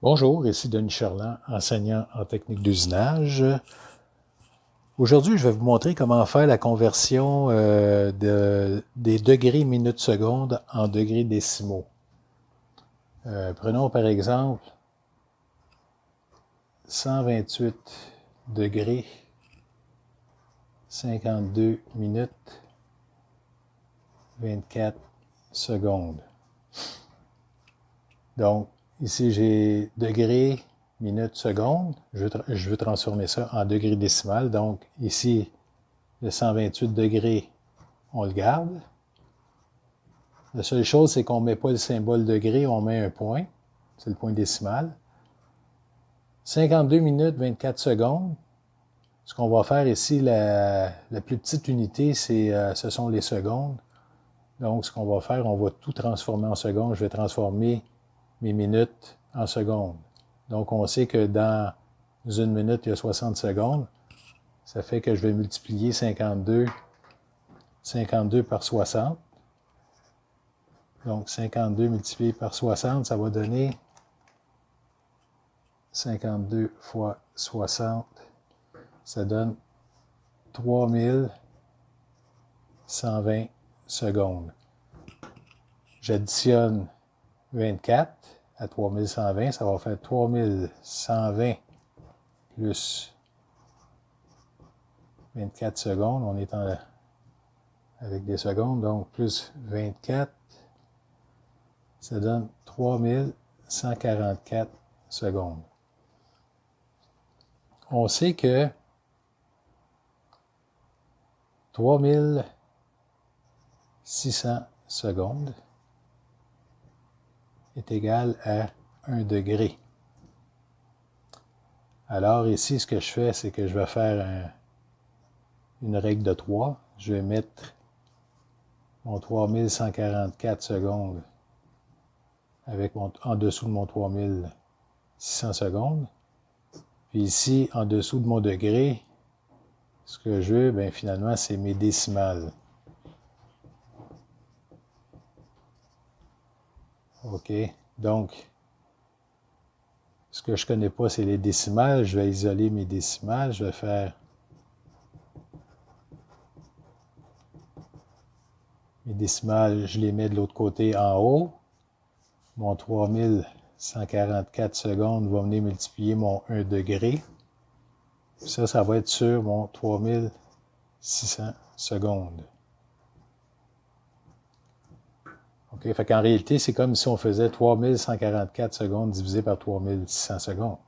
Bonjour, ici Denis Charland, enseignant en technique d'usinage. Aujourd'hui, je vais vous montrer comment faire la conversion des degrés minutes secondes en degrés décimaux. Prenons par exemple 128 degrés, 52 minutes, 24 secondes. Donc, ici, j'ai degrés, minutes, secondes. Je veux transformer ça en degrés décimales. Donc, ici, le 128 degrés, on le garde. La seule chose, c'est qu'on ne met pas le symbole degré, on met un point. C'est le point décimal. 52 minutes, 24 secondes. Ce qu'on va faire ici, la plus petite unité, ce sont les secondes. Donc, ce qu'on va faire, on va tout transformer en secondes. Je vais transformer mes minutes en secondes. Donc, on sait que dans une minute, il y a 60 secondes. Ça fait que je vais multiplier 52 par 60. Donc, 52 multiplié par 60, ça va donner 52 fois 60. Ça donne 3120 secondes. J'additionne 24 à 3120, ça va faire 3120 plus 24 secondes. On est avec des secondes, donc plus 24, ça donne 3144 secondes. On sait que 3600 secondes est égal à 1 degré. Alors ici, ce que je fais, c'est que je vais faire une règle de 3. Je vais mettre mon 3144 secondes en dessous de mon 3600 secondes. Puis ici, en dessous de mon degré, ce que je veux, bien finalement, c'est mes décimales. OK? Donc, ce que je ne connais pas, c'est les décimales. Je vais isoler mes décimales. Je vais faire mes décimales, je les mets de l'autre côté en haut. Mon 3144 secondes va venir multiplier mon 1 degré. Ça va être sur mon 3600 secondes. OK? Fait qu'en réalité, c'est comme si on faisait 3144 secondes divisé par 3600 secondes.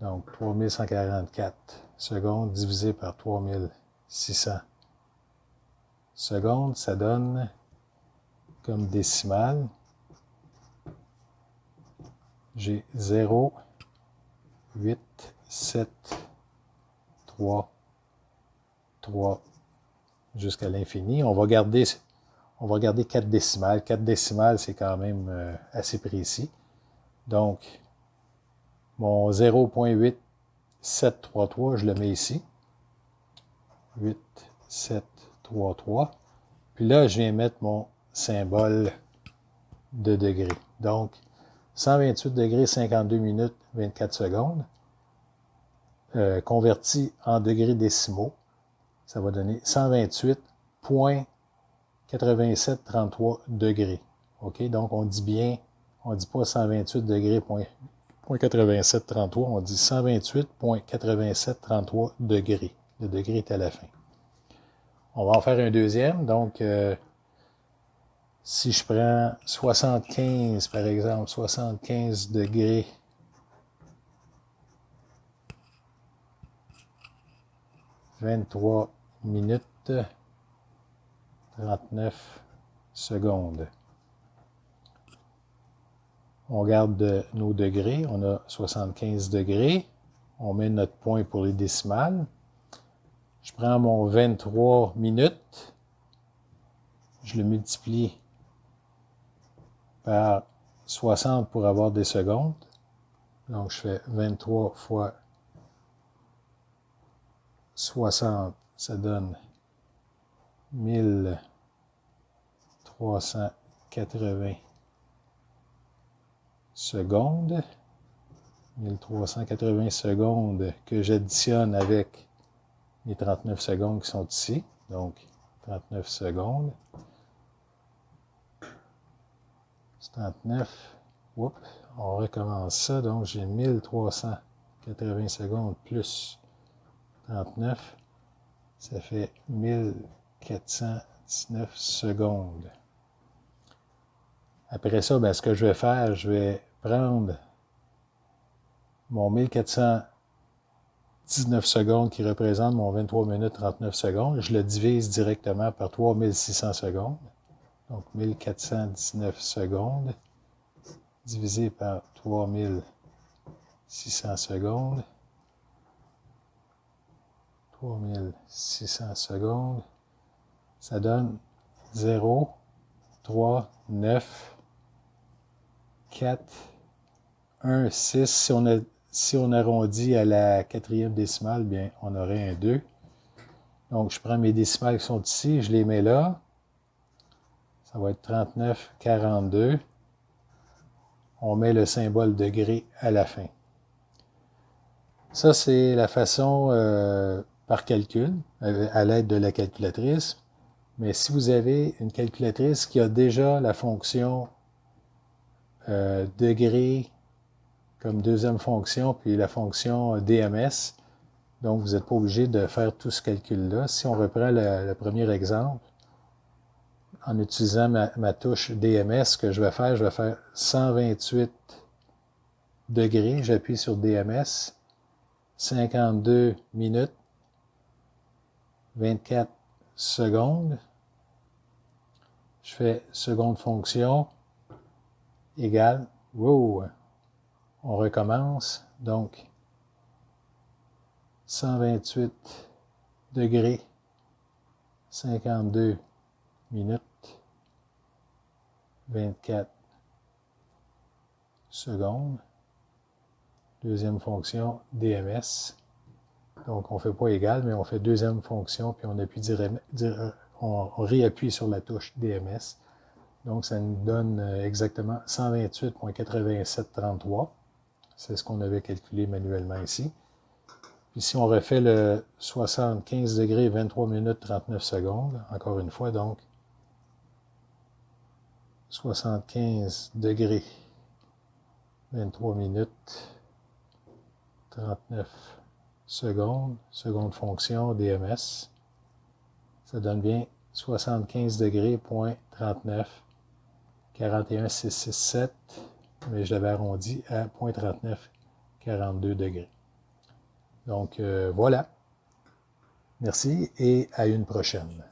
Donc, 3144 secondes divisé par 3600 secondes, ça donne comme décimale, j'ai 0, 8, 7, 3, 3 jusqu'à l'infini. On va garder 4 décimales. 4 décimales, c'est quand même assez précis. Donc, mon 0.8733, je le mets ici. 8, 7, 3, 3. Puis là, je viens mettre mon symbole de degrés. Donc, 128 degrés, 52 minutes, 24 secondes. Converti en degrés décimaux, ça va donner 128,8733 degrés. OK? Donc, on dit pas 128 degrés, 8733, on dit 128,8733 degrés. Le degré est à la fin. On va en faire un deuxième. Donc, si je prends 75, par exemple, 75 degrés, 23 minutes, 39 secondes. On garde nos degrés. On a 75 degrés. On met notre point pour les décimales. Je prends mon 23 minutes. Je le multiplie par 60 pour avoir des secondes. Donc, je fais 23 fois 60. Ça donne 1380 secondes. 1380 secondes que j'additionne avec les 39 secondes qui sont ici. Donc, 39 secondes. 39. Oups, on recommence ça. Donc, j'ai 1380 secondes plus 39. Ça fait 1419 secondes. Après ça, ben, ce que je vais faire, je vais prendre mon 1419 secondes qui représente mon 23 minutes 39 secondes. Je le divise directement par 3600 secondes. Donc, 1419 secondes divisé par 3600 secondes. 3600 secondes. Ça donne 0, 3, 9, 4, 1, 6. Si on arrondit à la quatrième décimale, bien, on aurait un 2. Donc, je prends mes décimales qui sont ici, je les mets là. Ça va être 39, 42. On met le symbole degré à la fin. Ça, c'est la façon par calcul, à l'aide de la calculatrice. Mais si vous avez une calculatrice qui a déjà la fonction degré comme deuxième fonction, puis la fonction DMS, donc vous n'êtes pas obligé de faire tout ce calcul-là. Si on reprend le premier exemple, en utilisant ma touche DMS, ce que je vais faire 128 degrés, j'appuie sur DMS, 52 minutes, 24 secondes, je fais seconde fonction, égale, wow, on recommence, donc 128 degrés, 52 minutes, 24 secondes. Deuxième fonction, DMS. Donc, on ne fait pas égal, mais on fait deuxième fonction, puis on réappuie sur la touche DMS. Donc, ça nous donne exactement 128,8733. C'est ce qu'on avait calculé manuellement ici. Puis si on refait le 75 degrés, 23 minutes, 39 secondes, encore une fois, donc 75 degrés, 23 minutes, 39 secondes, seconde fonction, DMS. Ça donne bien 75 degrés, point 39, 41667, mais je l'avais arrondi à 0.39, 42 degrés. Donc voilà. Merci et à une prochaine.